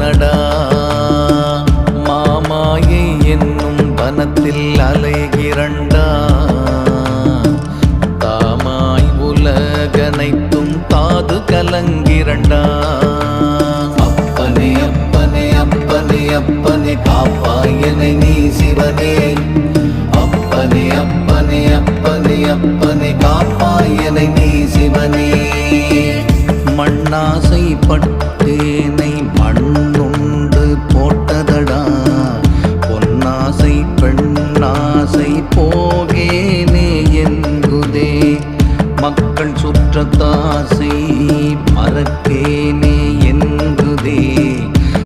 நானடா. மாமாயை என்னும் வனத்தில் அலைகிறண்டா. தாமாய் உலகனைத்தும் காது கலங்கிறண்டா. அப்பனே அப்பனே அப்பனே அப்பனே காப்பாயனை நீ சிவனே. அப்பனே அப்பனே அப்பனே அப்பனே காப்பாயனை நீ சிவனே. மண்ணாசைப்பட்டு